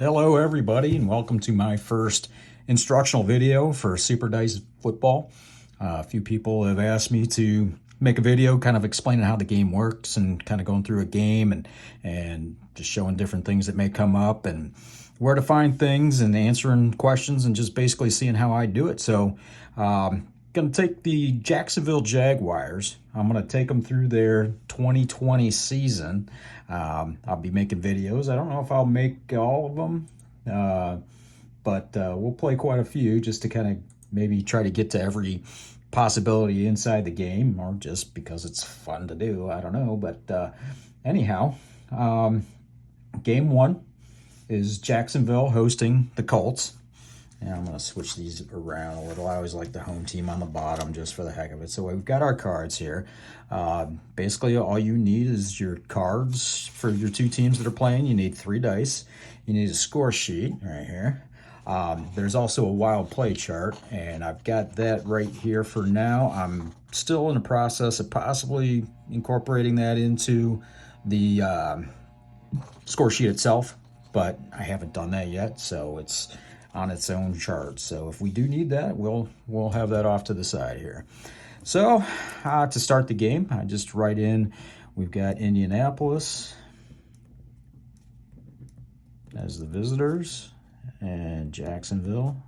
Hello everybody, and welcome to my first instructional video for SuperDice football. A few people have asked me to make a video kind of explaining how the game works and kind of going through a game and just showing different things that may come up and where to find things and answering questions and just basically seeing how I do it. So going to take the Jacksonville Jaguars. I'm going to take them through their 2020 season. I'll be making videos. I don't know if I'll make all of them, but we'll play quite a few just to kind of maybe try to get to every possibility inside the game, or just because it's fun to do. I don't know, but anyhow, game one is Jacksonville hosting the Colts. And I'm going to switch these around a little. I always like the home team on the bottom just for the heck of it. So we've got our cards here. Basically, all you need is your cards for your two teams that are playing. You need 3 dice. You need a score sheet right here. There's also a wild play chart, and I've got that right here for now. I'm still in the process of possibly incorporating that into the score sheet itself, but I haven't done that yet, so it's on its own chart. So if we do need that, we'll have that off to the side here. So to start the game, I just write in, we've got Indianapolis as the visitors and Jacksonville.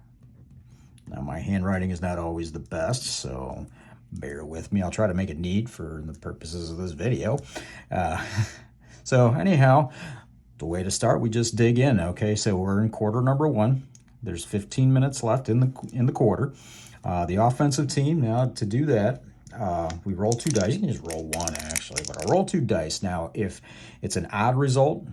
Now my handwriting is not always the best, so bear with me. I'll try to make it neat for the purposes of this video. So anyhow, the way to start, we just dig in. Okay, so we're in quarter number 1. There's 15 minutes left in the quarter. The offensive team, now to do that, we roll 2 dice. You can just roll 1 actually, but I'll roll 2 dice. Now, if it's an odd result,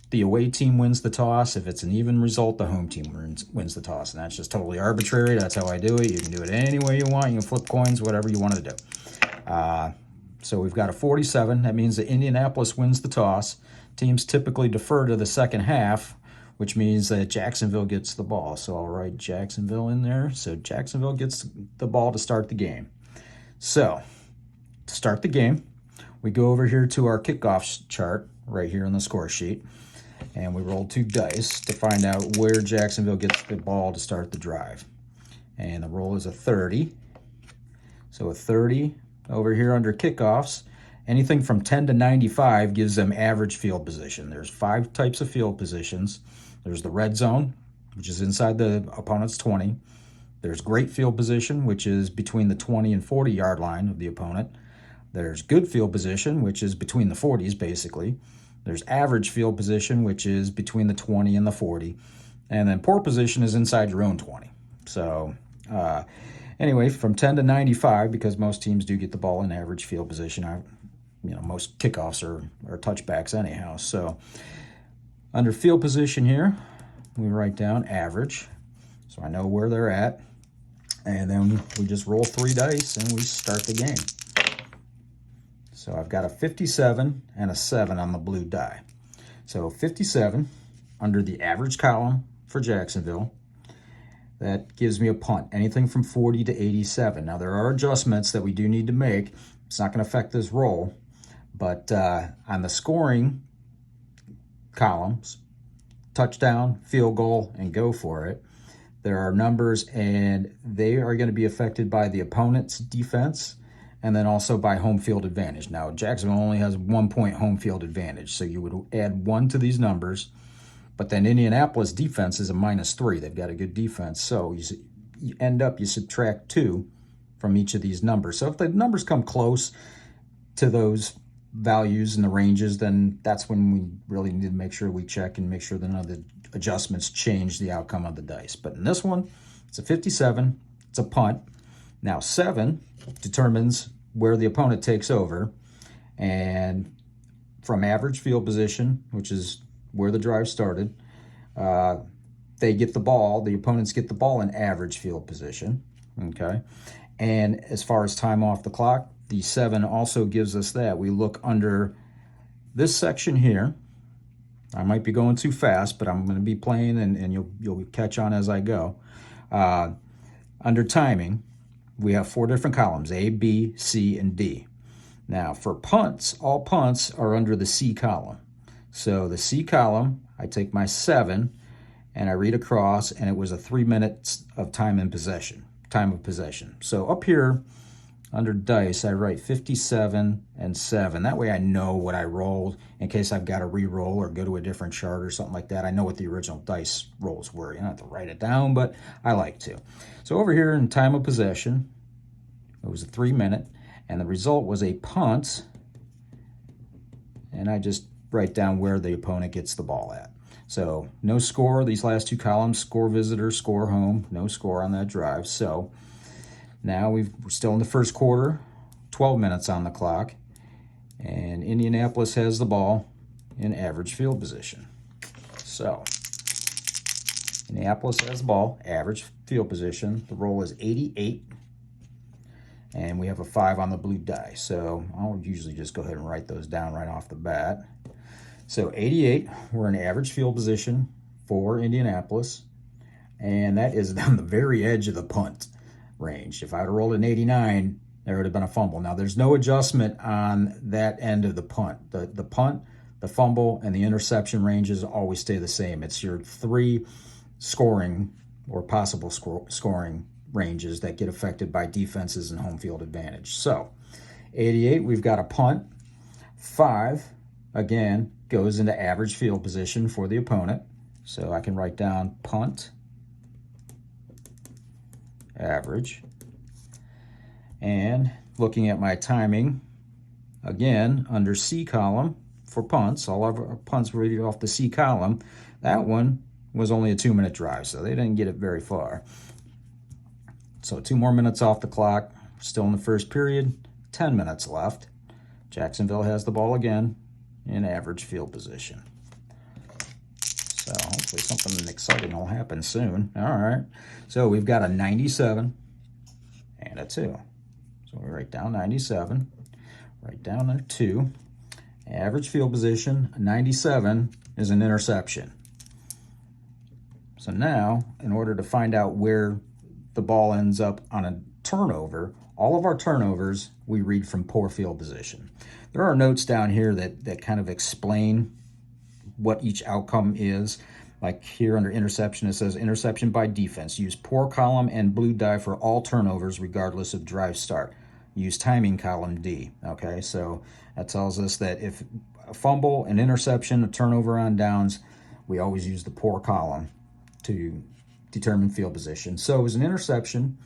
the away team wins the toss. If it's an even result, the home team wins the toss. And that's just totally arbitrary. That's how I do it. You can do it any way you want. You can flip coins, whatever you want to do. So we've got a 47. That means that Indianapolis wins the toss. Teams typically defer to the second half, which means that Jacksonville gets the ball. So I'll write Jacksonville in there. So Jacksonville gets the ball to start the game. So to start the game, we go over here to our kickoff chart right here on the score sheet, and we roll 2 dice to find out where Jacksonville gets the ball to start the drive. And the roll is a 30. So a 30 over here under kickoffs. Anything from 10 to 95 gives them average field position. There's 5 types of field positions. There's the red zone, which is inside the opponent's 20. There's great field position, which is between the 20 and 40 yard line of the opponent. There's good field position, which is between the 40s, basically. There's average field position, which is between the 20 and the 40. And then poor position is inside your own 20. So anyway, from 10 to 95, because most teams do get the ball in average field position. Most kickoffs are touchbacks anyhow. So under field position here, we write down average, so I know where they're at. And then we just roll 3 dice and we start the game. So I've got a 57 and a 7 on the blue die. So 57 under the average column for Jacksonville. That gives me a punt, anything from 40 to 87. Now there are adjustments that we do need to make. It's not going to affect this roll. But on the scoring columns, touchdown, field goal, and go for it, there are numbers, and they are going to be affected by the opponent's defense and then also by home field advantage. Now, Jacksonville only has 1 point home field advantage, so you would add 1 to these numbers. But then Indianapolis defense is a -3. They've got a good defense. So you end up, you subtract 2 from each of these numbers. So if the numbers come close to those values and the ranges, then that's when we really need to make sure we check and make sure that none of the adjustments change the outcome of the dice. But in this one, it's a 57. It's a punt. Now 7 determines where the opponent takes over, and from average field position, which is where the drive started, they get the ball. The opponents get the ball in average field position. Okay, and as far as time off the clock, the 7 also gives us that. We look under this section here. I might be going too fast, but I'm going to be playing, and you'll catch on as I go. Under timing, we have 4 different columns, A, B, C, and D. Now, for punts, all punts are under the C column. So the C column, I take my 7, and I read across, and it was a 3 minutes of time of possession. So up here under dice, I write 57 and 7. That way I know what I rolled in case I've got to re-roll or go to a different chart or something like that. I know what the original dice rolls were. You don't have to write it down, but I like to. So over here in time of possession, it was a 3 minute, and the result was a punt, and I just write down where the opponent gets the ball at. So no score, these last two columns, score visitor, score home, no score on that drive. So now we're still in the first quarter, 12 minutes on the clock, and Indianapolis has the ball in average field position. So Indianapolis has the ball, average field position. The roll is 88, and we have a 5 on the blue die. So I'll usually just go ahead and write those down right off the bat. So 88, we're in average field position for Indianapolis, and that is on the very edge of the punt range. If I had rolled an 89, there would have been a fumble. Now, there's no adjustment on that end of the punt. The punt, the fumble, and the interception ranges always stay the same. It's your 3 scoring or possible scoring ranges that get affected by defenses and home field advantage. So 88, we've got a punt. 5, again, goes into average field position for the opponent. So I can write down punt, average. And looking at my timing, again, under C column for punts, all of our punts were off the C column. That one was only a 2 minute drive, so they didn't get it very far. So 2 more minutes off the clock, still in the first period, 10 minutes left. Jacksonville has the ball again in average field position. So hopefully something exciting will happen soon. All right, so we've got a 97 and a 2. So we write down 97, write down a 2. Average field position, 97 is an interception. So now, in order to find out where the ball ends up on a turnover, all of our turnovers we read from poor field position. There are notes down here that kind of explain what each outcome is. Like here under interception, it says interception by defense. Use poor column and blue die for all turnovers regardless of drive start. Use timing column D. Okay, so that tells us that if a fumble, an interception, a turnover on downs, we always use the poor column to determine field position. So as an interception,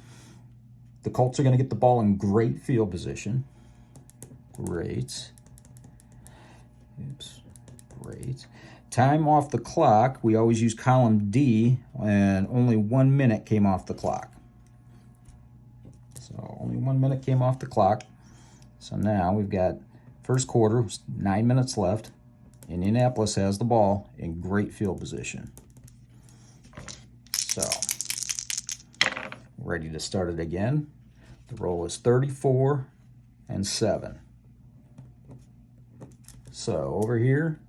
the Colts are going to get the ball in great field position. Great. Oops. Great. Time off the clock, we always use column D, and only 1 minute came off the clock. So only 1 minute came off the clock. So now we've got first quarter, 9 minutes left. Indianapolis has the ball in great field position. So ready to start it again. The roll is 34 and 7. So over here,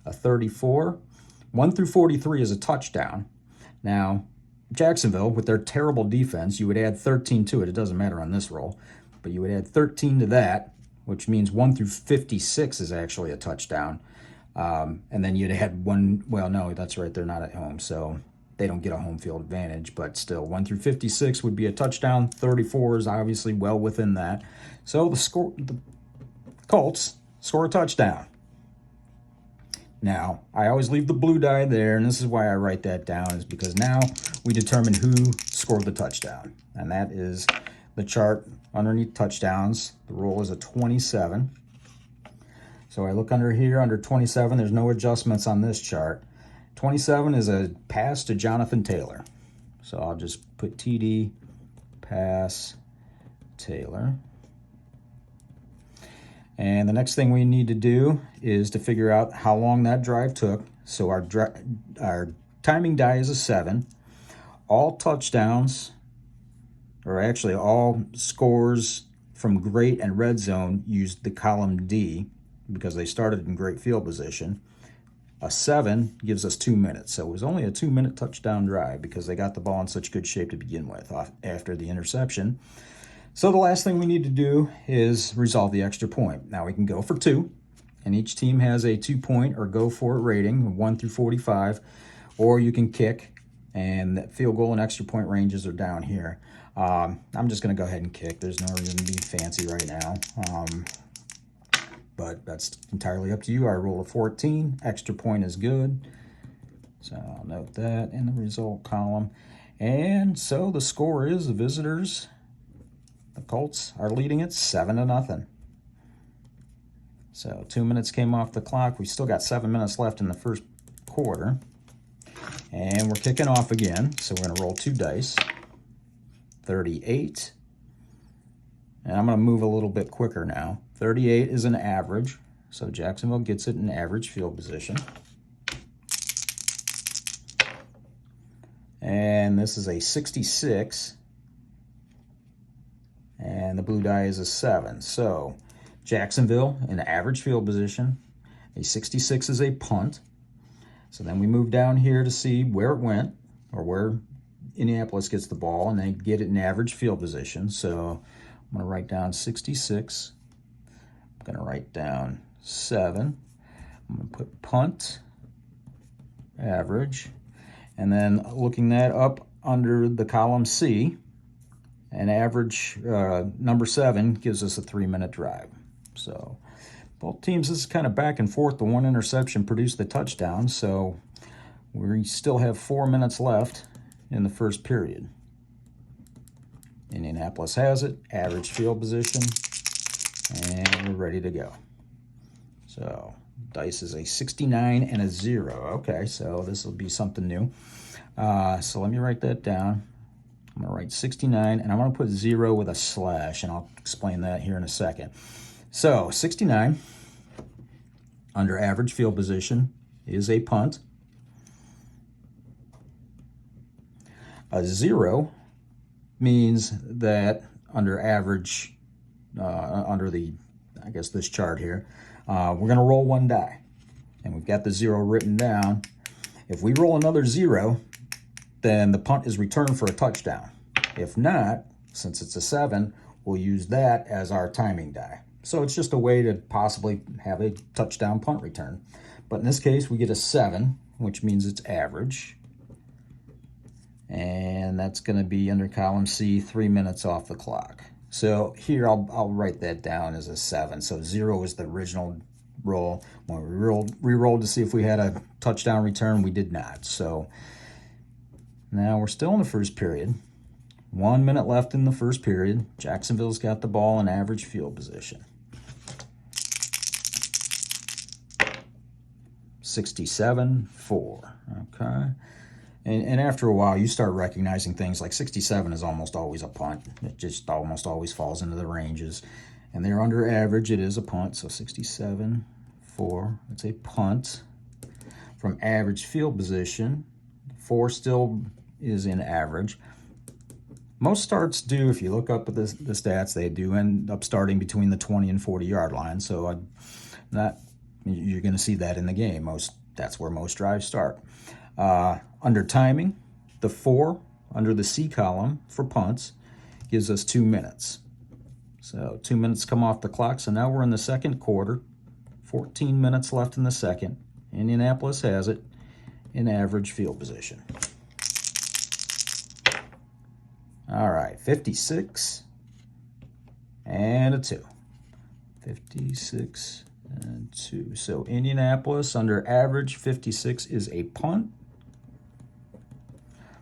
a 34. 1 through 43 is a touchdown. Now, Jacksonville, with their terrible defense, you would add 13 to it. It doesn't matter on this roll, but you would add 13 to that, which means 1 through 56 is actually a touchdown. And then you'd add 1, well, no, that's right, they're not at home, so they don't get a home field advantage, but still 1 through 56 would be a touchdown. 34 is obviously well within that. So the Colts score a touchdown. Now, I always leave the blue die there, and this is why I write that down, is because now we determine who scored the touchdown. And that is the chart underneath touchdowns. The roll is a 27. So I look under here, under 27, there's no adjustments on this chart. 27 is a pass to Jonathan Taylor. So I'll just put TD, pass, Taylor. And the next thing we need to do is to figure out how long that drive took. So our timing die is a 7. All touchdowns, or actually all scores from great and red zone, used the column D because they started in great field position. A 7 gives us 2 minutes. So it was only a 2-minute touchdown drive because they got the ball in such good shape to begin with after the interception. So the last thing we need to do is resolve the extra point. Now we can go for 2, and each team has a 2-point or go for it rating, 1 through 45. or you can kick, and that field goal and extra point ranges are down here. I'm just going to go ahead and kick. There's no reason to be fancy right now, but that's entirely up to you. I roll a 14. Extra point is good, so I'll note that in the result column. And so the score is the visitors, the Colts, are leading it 7-0. So 2 minutes came off the clock. We still got 7 minutes left in the first quarter. And we're kicking off again. So we're going to roll 2 dice. 38. And I'm going to move a little bit quicker now. 38 is an average. So Jacksonville gets it in average field position. And this is a 66. And the blue die is a 7. So Jacksonville in average field position. A 66 is a punt. So then we move down here to see where it went, or where Indianapolis gets the ball, and they get it in average field position. So I'm going to write down 66. I'm going to write down 7. I'm going to put punt, average, and then looking that up under the column C, an average number 7 gives us a 3-minute drive. So both teams, this is kind of back and forth. The one interception produced the touchdown, so we still have 4 minutes left in the first period. Indianapolis has it, average field position, and we're ready to go. So dice is a 69 and a 0. Okay, so this will be something new. So let me write that down. I'm going to write 69, and I'm going to put 0 with a slash, and I'll explain that here in a second. So 69 under average field position is a punt. A 0 means that under average, under the, I guess this chart here, we're going to roll 1 die. And we've got the 0 written down. If we roll another 0, then the punt is returned for a touchdown. If not, since it's a 7, we'll use that as our timing die. So it's just a way to possibly have a touchdown punt return. But in this case, we get a 7, which means it's average. And that's going to be under column C, 3 minutes off the clock. So here I'll write that down as a 7. So 0 is the original roll. When we re-rolled to see if we had a touchdown return, we did not. So now we're still in the first period. 1 minute left in the first period. Jacksonville's got the ball in average field position. 67-4. Okay. And after a while, you start recognizing things like 67 is almost always a punt. It just almost always falls into the ranges. And they're under average. It is a punt. So 67-4. It's a punt. From average field position, 4 still is in average. Most starts do, if you look up at the stats, they do end up starting between the 20 and 40-yard line. So you're going to see that in the game. That's where most drives start. Under timing, the 4 under the C column for punts gives us 2 minutes. So 2 minutes come off the clock. So now we're in the second quarter. 14 minutes left in the second. Indianapolis has it in average field position. All right, 56 and a 2. 56 and 2. So Indianapolis under average 56 is a punt.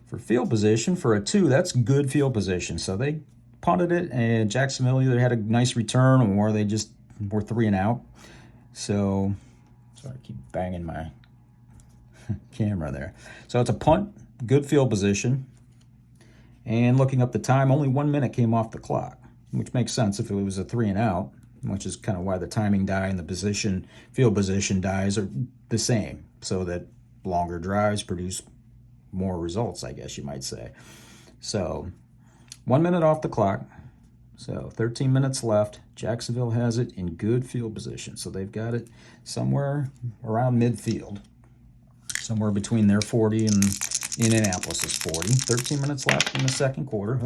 For field position, for a 2, that's good field position. So they punted it, and Jacksonville either had a nice return or they just were 3 and out. So, sorry, I keep banging my camera there. So it's a punt, good field position. And looking up the time, only 1 minute came off the clock, which makes sense if it was a 3 and out, which is kind of why the timing die and the field position dies are the same, so that longer drives produce more results, I guess you might say. So 1 minute off the clock, so 13 minutes left. Jacksonville has it in good field position, so they've got it somewhere around midfield, somewhere between their 40 and Indianapolis's 40. 13 minutes left in the second quarter.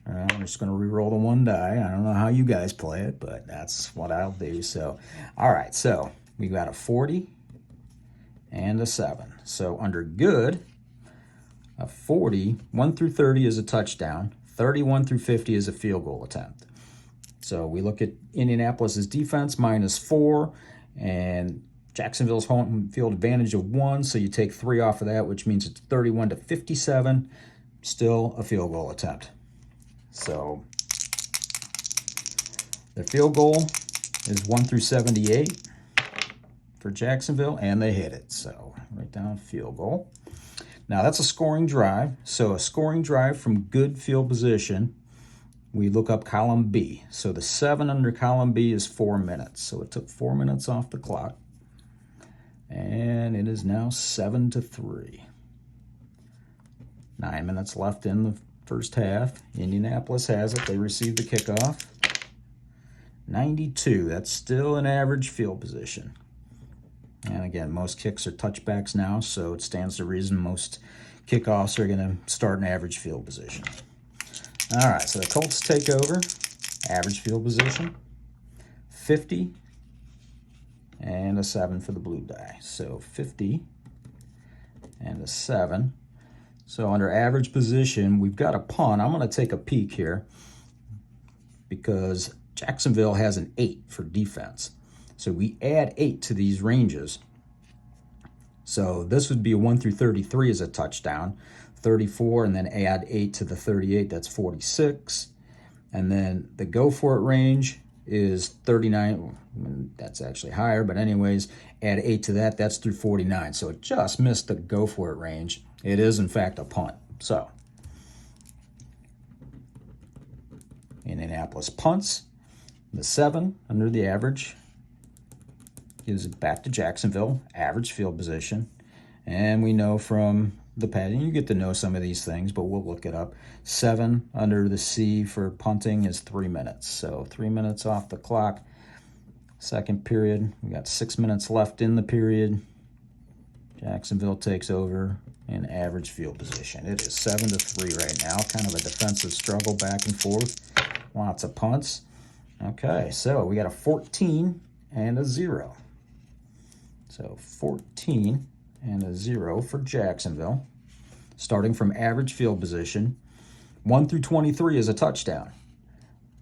I'm just going to re-roll the 1 die. I don't know how you guys play it, but that's what I'll do. So, all right, so we got a 40 and a 7. So under good, a 40, 1 through 30 is a touchdown, 31 through 50 is a field goal attempt. So we look at Indianapolis's defense, -4, and Jacksonville's home field advantage of 1, so you take 3 off of that, which means it's 31 to 57, still a field goal attempt. So the field goal is 1 through 78 for Jacksonville, and they hit it. So write down field goal. Now that's a scoring drive. So a scoring drive from good field position, we look up column B. So the 7 under column B is 4 minutes. So it took 4 minutes off the clock. And it is now 7 to 3. 9 minutes left in the first half. Indianapolis has it. They received the kickoff. 92. That's still an average field position. And again, most kicks are touchbacks now, so it stands to reason most kickoffs are going to start in average field position. All right, so the Colts take over. Average field position, 50, and a 7 for the blue die. So 50 and a 7. So under average position, we've got a punt. I'm going to take a peek here because Jacksonville has an 8 for defense. So we add 8 to these ranges. So this would be a 1 through 33 as a touchdown, 34, and then add 8 to the 38, that's 46. And then the go for it range is 39. That's actually higher, but anyways, add 8 to that, that's through 49. So it just missed the go for it range. It is, in fact, a punt. So Indianapolis punts. The 7 under the average gives it back to Jacksonville, average field position. And we know from the padding, you get to know some of these things, but we'll look it up. 7 under the C for punting is 3 minutes. So 3 minutes off the clock. Second period, we got 6 minutes left in the period. Jacksonville takes over in average field position. It is 7 to 3 right now. Kind of a defensive struggle back and forth. Lots of punts. Okay, so we got a 14 and a 0. So 14 and a 0 for Jacksonville. Starting from average field position, 1 through 23 is a touchdown.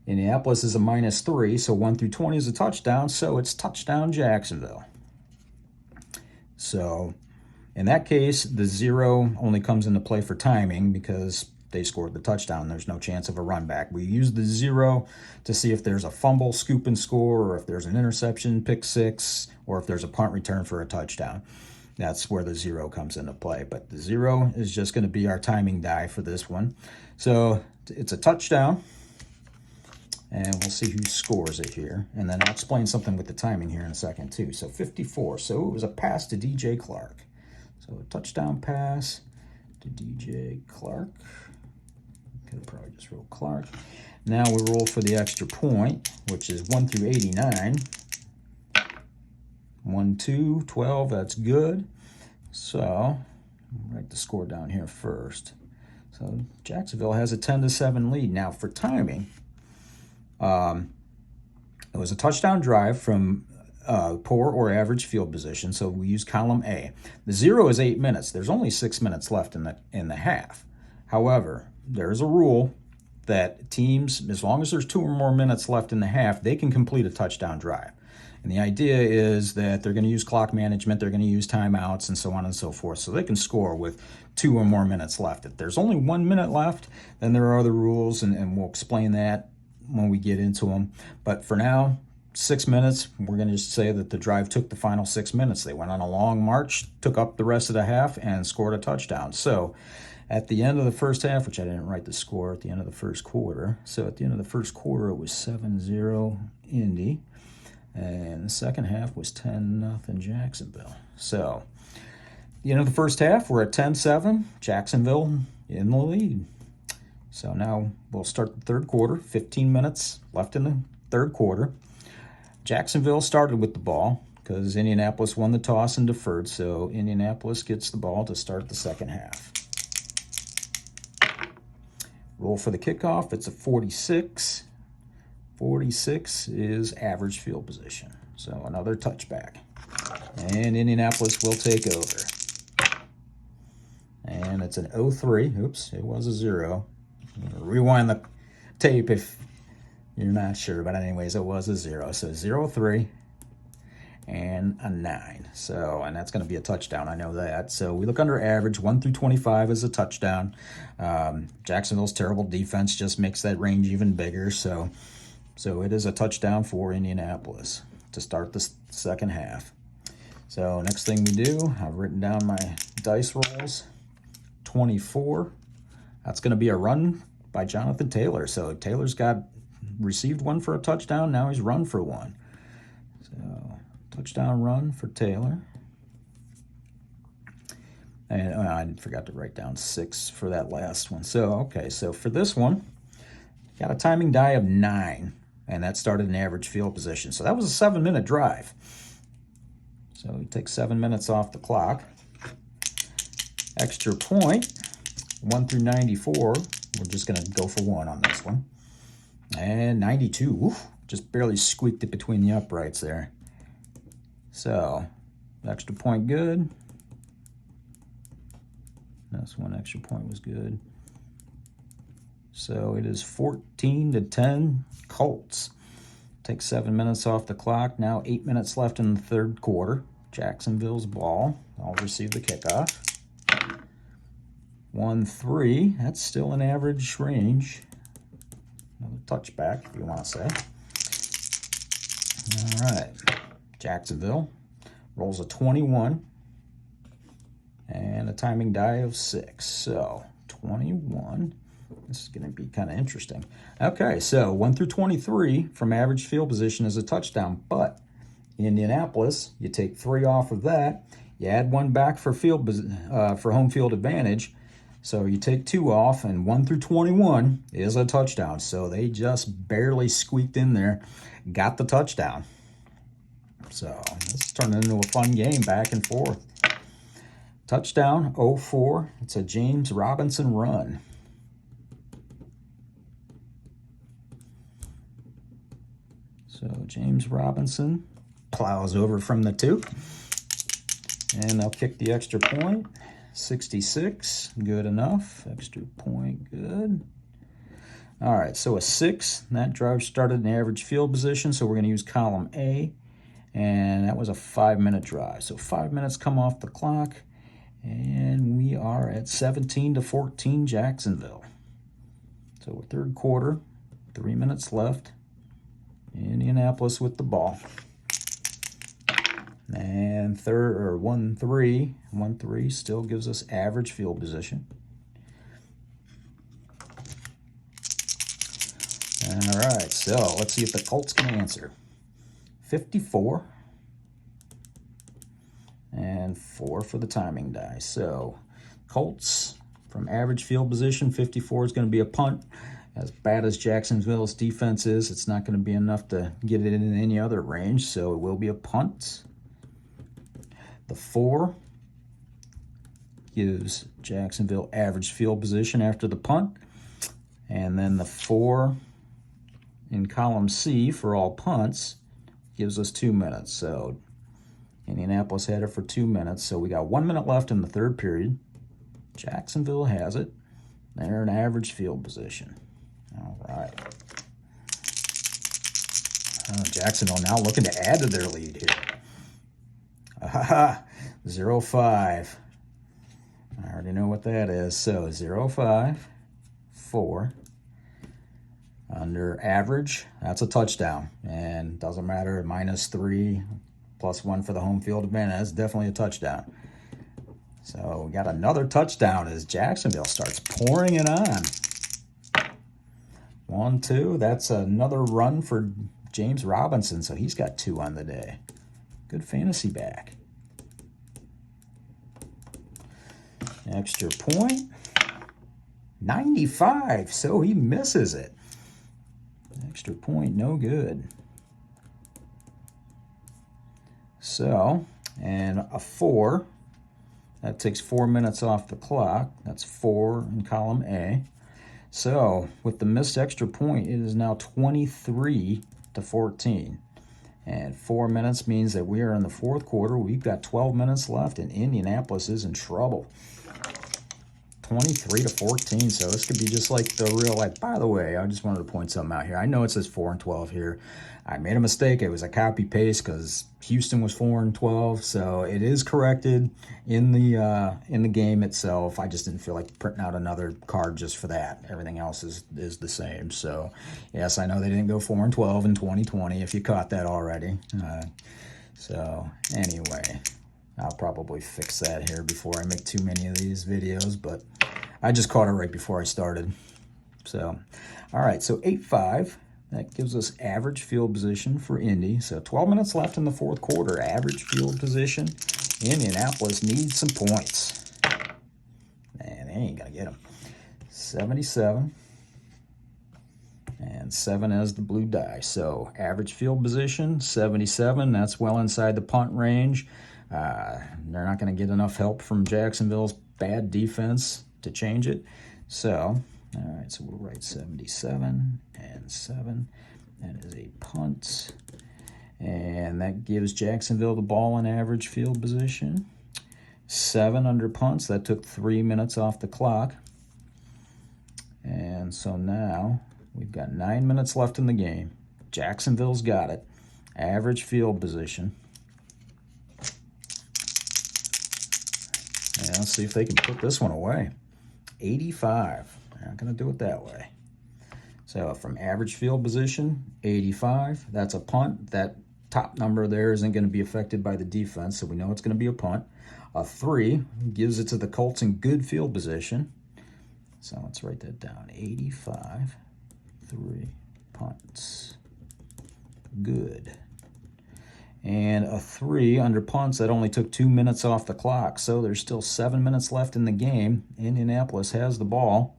Indianapolis is a -3, so 1 through 20 is a touchdown, so it's touchdown Jacksonville. So in that case, the 0 only comes into play for timing because they scored the touchdown. There's no chance of a run back. We use the 0 to see if there's a fumble, scoop and score, or if there's an interception, pick 6, or if there's a punt return for a touchdown. That's where the 0 comes into play. But the 0 is just going to be our timing die for this one. So it's a touchdown, and we'll see who scores it here. And then I'll explain something with the timing here in a second too. So 54. So it was a pass to DJ Clark. So a touchdown pass to DJ Clark. Could probably just roll Clark. Now we roll for the extra point, which is 1 through 89. 1, 2, 12, that's good. So I'll write the score down here first. So Jacksonville has a 10 to 7 lead. Now for timing, it was a touchdown drive from poor or average field position, so we use column A. The 0 is 8 minutes. There's only 6 minutes left in the half. However, there's a rule that teams, as long as there's 2 or more minutes left in the half, they can complete a touchdown drive. And the idea is that they're going to use clock management, they're going to use timeouts, and so on and so forth, so they can score with 2 or more minutes left. If there's only 1 minute left, then there are other rules, and we'll explain that when we get into them. But for now, 6 minutes, we're going to just say that the drive took the final 6 minutes. They went on a long march, took up the rest of the half, and scored a touchdown. So at the end of the first half, which I didn't write the score at the end of the first quarter, so at the end of the first quarter, it was 7-0 Indy, and the second half was 10-0 Jacksonville. So at the end of the first half, we're at 10-7, Jacksonville in the lead. So now we'll start the third quarter, 15 minutes left in the third quarter. Jacksonville started with the ball because Indianapolis won the toss and deferred, so Indianapolis gets the ball to start the second half. Roll for the kickoff, it's a 46. 46 is average field position, so another touchback. And Indianapolis will take over. And it's an 0-3. Oops, it was a 0. Rewind the tape if you're not sure. But anyways, it was a 0. So 0-3 and a 9. So, and that's going to be a touchdown. I know that. So we look under average. 1 through 25 is a touchdown. Jacksonville's terrible defense just makes that range even bigger. So it is a touchdown for Indianapolis to start the second half. So next thing we do, I've written down my dice rolls. 24. That's going to be a run by Jonathan Taylor. So Taylor's received one for a touchdown. Now he's run for one. So touchdown run for Taylor. And I forgot to write down 6 for that last one. So, okay, so for this one, got a timing die of 9. And that started an average field position. So that was a 7-minute drive. So we take 7 minutes off the clock. Extra point, 1 through 94. We're just going to go for 1 on this one. And 92. Oof, just barely squeaked it between the uprights there. So, extra point good. This one extra point was good. So it is 14-10 Colts. Take 7 minutes off the clock. Now 8 minutes left in the third quarter. Jacksonville's ball. I'll receive the kickoff. 1-3. That's still an average range. Another touchback, if you want to say. All right. Jacksonville rolls a 21 and a timing die of 6. So 21. This is going to be kind of interesting. Okay, so 1 through 23 from average field position is a touchdown, but Indianapolis, you take 3 off of that. You add 1 back for home field advantage. So you take 2 off, and 1 through 21 is a touchdown. So they just barely squeaked in there, got the touchdown. So this turned into a fun game, back and forth. Touchdown, 0-4. It's a James Robinson run. So James Robinson plows over from the 2. And they'll kick the extra point. 66, good enough. Extra point, good. All right, so a 6. That drive started in average field position, so we're going to use column A. And that was a 5-minute drive. So 5 minutes come off the clock. And we are at 17-14 Jacksonville. So third quarter, 3 minutes left. Indianapolis with the ball. And 1-3. 1-3 still gives us average field position. All right, so let's see if the Colts can answer. 54. And 4 for the timing die. So Colts from average field position, 54 is going to be a punt. As bad as Jacksonville's defense is, it's not going to be enough to get it in any other range, so it will be a punt. The 4 gives Jacksonville average field position after the punt. And then the 4 in column C for all punts gives us 2 minutes. So Indianapolis had it for 2 minutes. So we got 1 minute left in the third period. Jacksonville has it. They're in average field position. All right. Jacksonville now looking to add to their lead here. 0-5. I already know what that is. So 0-5, 4. Under average, that's a touchdown. And doesn't matter, -3, +1 for the home field advantage. That's definitely a touchdown. So we got another touchdown as Jacksonville starts pouring it on. 1-2. That's another run for James Robinson. So he's got 2 on the day. Good fantasy back. Extra point. 95. So he misses it. Extra point, no good. So, and a 4. That takes 4 minutes off the clock. That's 4 in column A. So, with the missed extra point, it is now 23-14. And 4 minutes means that we are in the fourth quarter. We've got 12 minutes left, and Indianapolis is in trouble. 23-14, so this could be just like the real life. By the way, I just wanted to point something out here. I know it says 4-12 here. I made a mistake. It was a copy paste because Houston was 4-12, so it is corrected in the game itself. I just didn't feel like printing out another card just for that. Everything else is the same. So yes, I know they didn't go 4-12 in 2020. If you caught that already. So anyway, I'll probably fix that here before I make too many of these videos, but I just caught it right before I started. So, all right, so 8-5. That gives us average field position for Indy. So 12 minutes left in the fourth quarter. Average field position. Indianapolis needs some points. Man, they ain't going to get them. 77. And 7 as the blue die. So average field position, 77. That's well inside the punt range. They're not going to get enough help from Jacksonville's bad defense to change it. So, all right, so we'll write 77 and 7. That is a punt. And that gives Jacksonville the ball in average field position. 7 under punts. That took 3 minutes off the clock. And so now we've got 9 minutes left in the game. Jacksonville's got it. Average field position. And let's see if they can put this one away. 85. They're not going to do it that way. So from average field position, 85. That's a punt. That top number there isn't going to be affected by the defense, so we know it's going to be a punt. A 3 gives it to the Colts in good field position. So let's write that down. 85, 3 punts. Good. And a 3 under punts, that only took 2 minutes off the clock. So there's still 7 minutes left in the game. Indianapolis has the ball.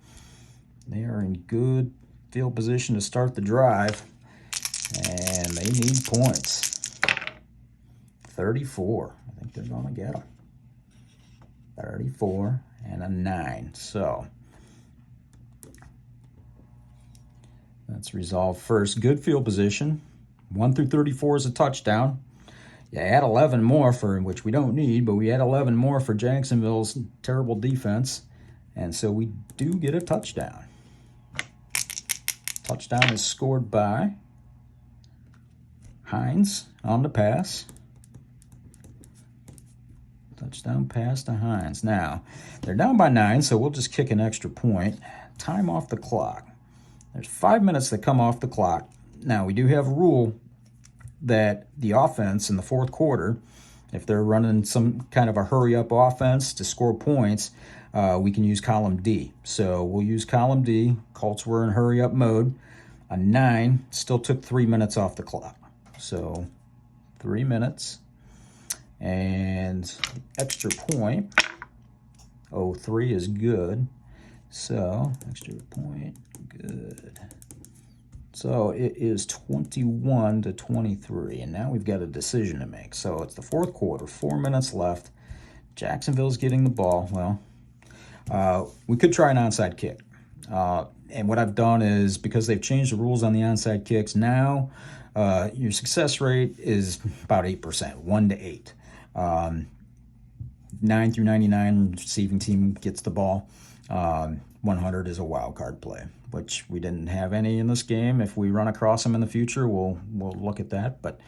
They are in good field position to start the drive. And they need points. 34. I think they're going to get them. 34 and a 9. So let's resolve first. Good field position. 1 through 34 is a touchdown. You add 11 more, for which we don't need, but we add 11 more for Jacksonville's terrible defense. And so we do get a touchdown. Touchdown is scored by Hines on the pass. Touchdown pass to Hines. Now, they're down by 9, so we'll just kick an extra point. Time off the clock. There's 5 minutes that come off the clock. Now, we do have a rule that the offense in the fourth quarter, if they're running some kind of a hurry-up offense to score points, we can use column D. So we'll use column D. Colts were in hurry-up mode. A 9 still took 3 minutes off the clock. So 3 minutes. And extra point, 03 is good. So extra point, good. So it is 21-23, and now we've got a decision to make. So it's the fourth quarter, 4 minutes left. Jacksonville's getting the ball. Well, we could try an onside kick. And what I've done is, because they've changed the rules on the onside kicks, now your success rate is about 8%, 1 to 8. 9 through 99, receiving team gets the ball. 100 is a wild card play, which we didn't have any in this game. If we run across them in the future, we'll look at that. But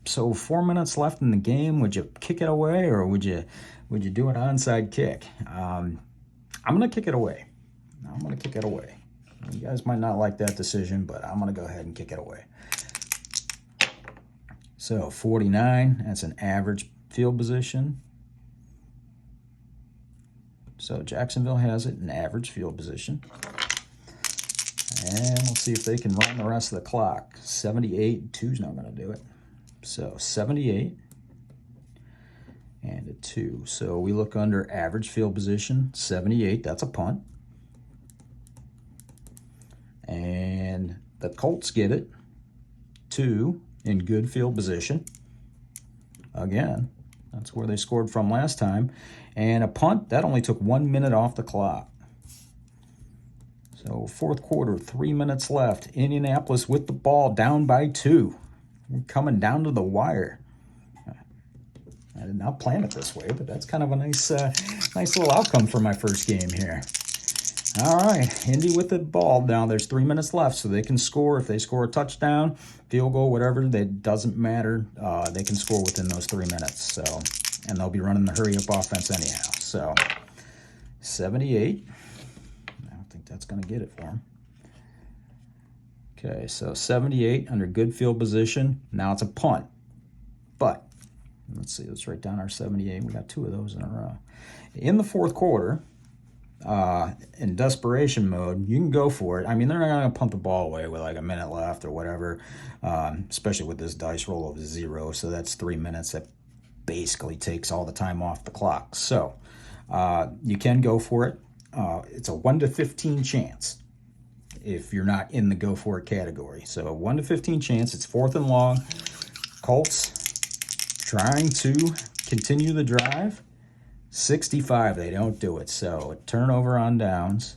so 4 minutes left in the game. Would you kick it away, or would you do an onside kick? I'm gonna kick it away. I'm gonna kick it away. You guys might not like that decision, but I'm gonna go ahead and kick it away. So 49, that's an average field position. So Jacksonville has it in average field position. And we'll see if they can run the rest of the clock. 78, 2's not going to do it. So 78 and a 2. So we look under average field position, 78, that's a punt. And the Colts get it, 2 in good field position. Again, that's where they scored from last time. And a punt, that only took 1 minute off the clock. So fourth quarter, 3 minutes left. Indianapolis with the ball, down by 2. We're coming down to the wire. I did not plan it this way, but that's kind of a nice little outcome for my first game here. All right, Indy with the ball. Now there's 3 minutes left, so they can score. If they score a touchdown, field goal, whatever, that doesn't matter. They can score within those 3 minutes. So, and they'll be running the hurry-up offense anyhow. So, 78. I don't think that's going to get it for them. Okay, so 78 under good field position. Now it's a punt. But, let's see, let's write down our 78. We got 2 of those in a row. In the fourth quarter, in desperation mode, you can go for it. I mean, they're not going to punt the ball away with like a minute left or whatever, especially with this dice roll of 0. So that's 3 minutes. That basically takes all the time off the clock. So you can go for it. It's a 1 to 15 chance if you're not in the go for it category. So a 1 to 15 chance. It's 4th and long. Colts trying to continue the drive. 65, they don't do it. So a turnover on downs.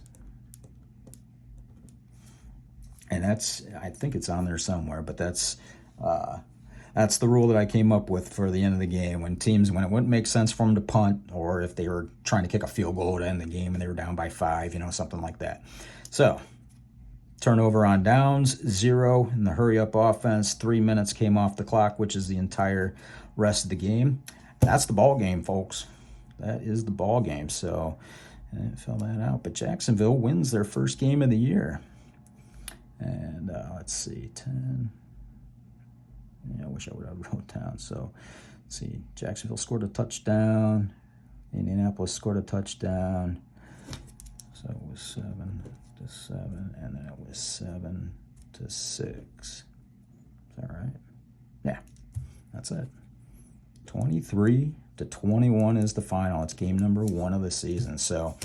And that's, I think it's on there somewhere, but that's the rule that I came up with for the end of the game. When it wouldn't make sense for them to punt, or if they were trying to kick a field goal to end the game and they were down by 5, something like that. So turnover on downs, 0 in the hurry-up offense. 3 minutes came off the clock, which is the entire rest of the game. That's the ball game, folks. That is the ball game. So I didn't fill that out. But Jacksonville wins their first game of the year. And let's see, 10. Yeah, I wish I would have wrote down. So let's see, Jacksonville scored a touchdown. Indianapolis scored a touchdown. So it was 7 to 7, and then it was 7 to 6. Is that right? Yeah, that's it. 23 to 21 is the final. It's game number 1 of the season. So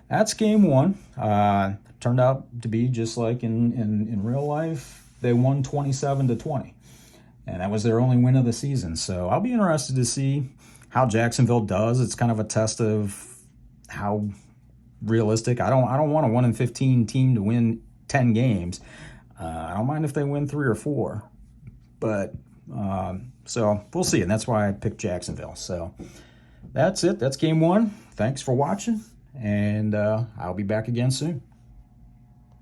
that's game 1. Turned out to be just like in real life. They won 27 to 20. And that was their only win of the season. So I'll be interested to see how Jacksonville does. It's kind of a test of how realistic. I don't want a 1-15 team to win 10 games. I don't mind if they win 3 or 4. But so we'll see. And that's why I picked Jacksonville. So that's it. That's game 1. Thanks for watching. And I'll be back again soon.